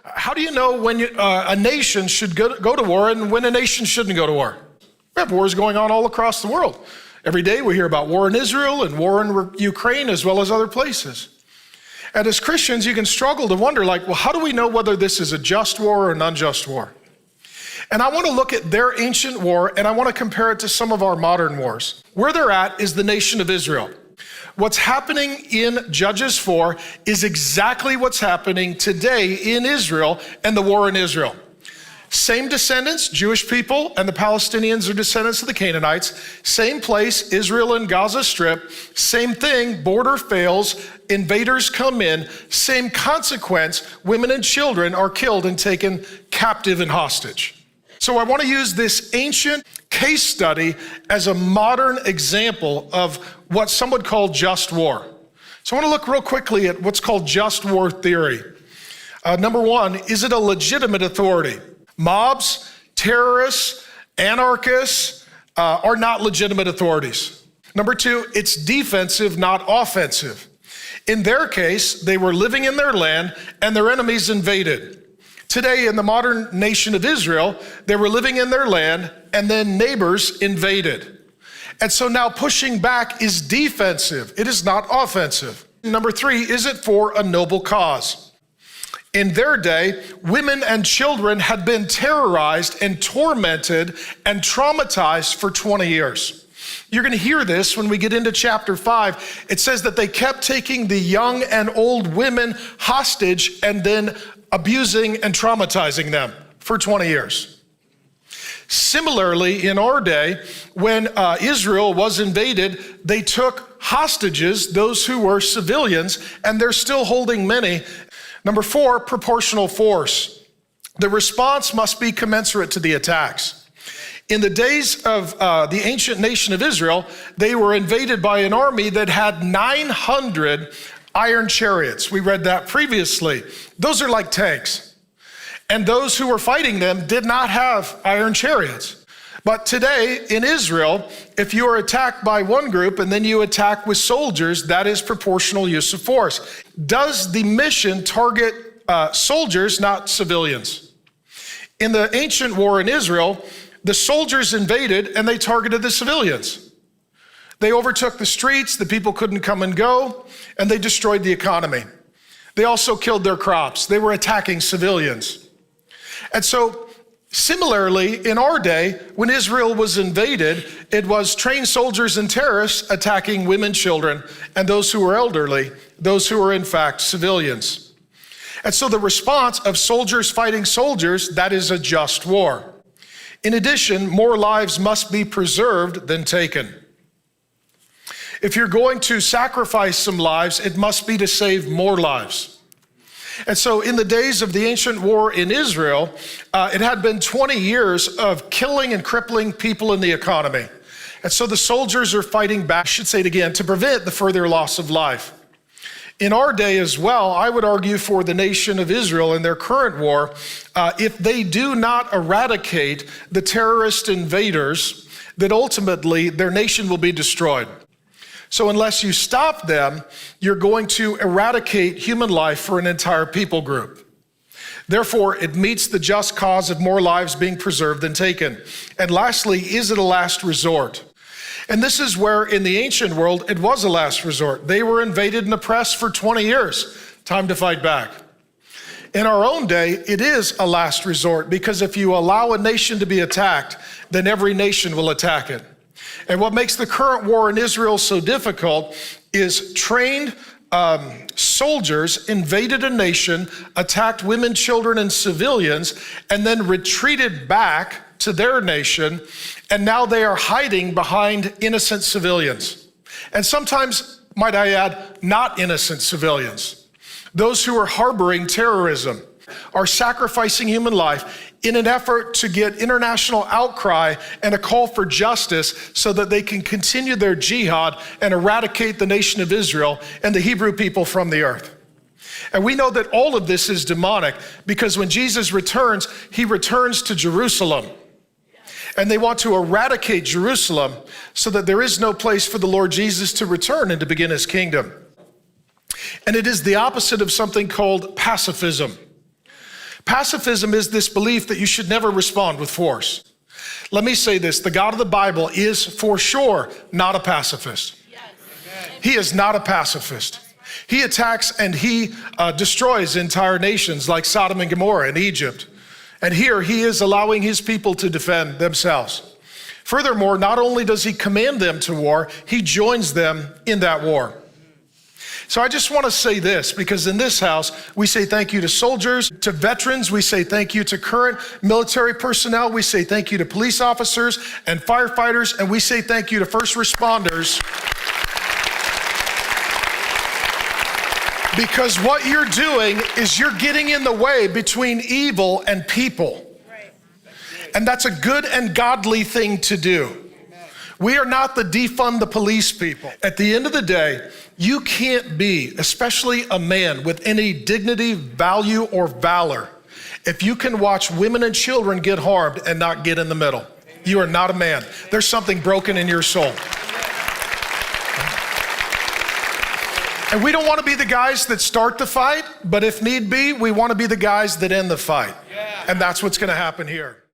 How do you know when a nation should go to war and when a nation shouldn't go to war? We have wars going on all across the world. Every day we hear about war in Israel and war in Ukraine as well as other places. And as Christians, you can struggle to wonder, well, how do we know whether this is a just war or an unjust war? And I want to look at their ancient war and I want to compare it to some of our modern wars. Where they're at is the nation of Israel. What's happening in Judges 4 is exactly what's happening today in Israel and the war in Israel. Same descendants, Jewish people, and the Palestinians are descendants of the Canaanites. Same place, Israel and Gaza Strip. Same thing, border fails, invaders come in. Same consequence, women and children are killed and taken captive and hostage. So I want to use this ancient case study as a modern example of what some would call just war. So I want to look real quickly at what's called just war theory. Number one, is it a legitimate authority? Mobs, terrorists, anarchists are not legitimate authorities. Number two, it's defensive, not offensive. In their case, they were living in their land and their enemies invaded. Today, in the modern nation of Israel, they were living in their land and then neighbors invaded. And so now pushing back is defensive. It is not offensive. Number three, is it for a noble cause? In their day, women and children had been terrorized and tormented and traumatized for 20 years. You're going to hear this when we get into chapter 5. It says that they kept taking the young and old women hostage and then abusing and traumatizing them for 20 years. Similarly, in our day, when Israel was invaded, they took hostages, those who were civilians, and they're still holding many. Number four, proportional force. The response must be commensurate to the attacks. In the days of the ancient nation of Israel, they were invaded by an army that had 900 iron chariots. We read that previously. Those are like tanks. And those who were fighting them did not have iron chariots. But today in Israel, if you are attacked by one group and then you attack with soldiers, that is proportional use of force. Does the mission target soldiers, not civilians? In the ancient war in Israel, the soldiers invaded and they targeted the civilians. They overtook the streets, the people couldn't come and go, and they destroyed the economy. They also killed their crops. They were attacking civilians. And so similarly, in our day, when Israel was invaded, it was trained soldiers and terrorists attacking women, children, and those who were elderly, those who were in fact civilians. And so the response of soldiers fighting soldiers, that is a just war. In addition, more lives must be preserved than taken. If you're going to sacrifice some lives, it must be to save more lives. And so in the days of the ancient war in Israel, it had been 20 years of killing and crippling people in the economy. And so the soldiers are fighting back, I should say it again, to prevent the further loss of life. In our day as well, I would argue for the nation of Israel in their current war, if they do not eradicate the terrorist invaders, that ultimately their nation will be destroyed. So unless you stop them, you're going to eradicate human life for an entire people group. Therefore, it meets the just cause of more lives being preserved than taken. And lastly, is it a last resort? And this is where in the ancient world, it was a last resort. They were invaded and oppressed for 20 years. Time to fight back. In our own day, it is a last resort because if you allow a nation to be attacked, then every nation will attack it. And what makes the current war in Israel so difficult is trained soldiers invaded a nation, attacked women, children, and civilians, and then retreated back to their nation, and now they are hiding behind innocent civilians. And sometimes, might I add, not innocent civilians. Those who are harboring terrorism are sacrificing human life in an effort to get international outcry and a call for justice so that they can continue their jihad and eradicate the nation of Israel and the Hebrew people from the earth. And we know that all of this is demonic because when Jesus returns, he returns to Jerusalem. And they want to eradicate Jerusalem so that there is no place for the Lord Jesus to return and to begin his kingdom. And it is the opposite of something called pacifism. Pacifism is this belief that you should never respond with force. Let me say this, the God of the Bible is for sure not a pacifist. He is not a pacifist. He attacks and he destroys entire nations like Sodom and Gomorrah in Egypt. And here he is allowing his people to defend themselves. Furthermore, not only does he command them to war, he joins them in that war. So I just want to say this, because in this house, we say thank you to soldiers, to veterans, we say thank you to current military personnel, we say thank you to police officers and firefighters, and we say thank you to first responders. Because what you're doing is you're getting in the way between evil and people. And that's a good and godly thing to do. We are not the defund the police people. At the end of the day, you can't be, especially a man, with any dignity, value, or valor if you can watch women and children get harmed and not get in the middle. You are not a man. There's something broken in your soul. And we don't want to be the guys that start the fight, but if need be, we want to be the guys that end the fight. And that's what's going to happen here.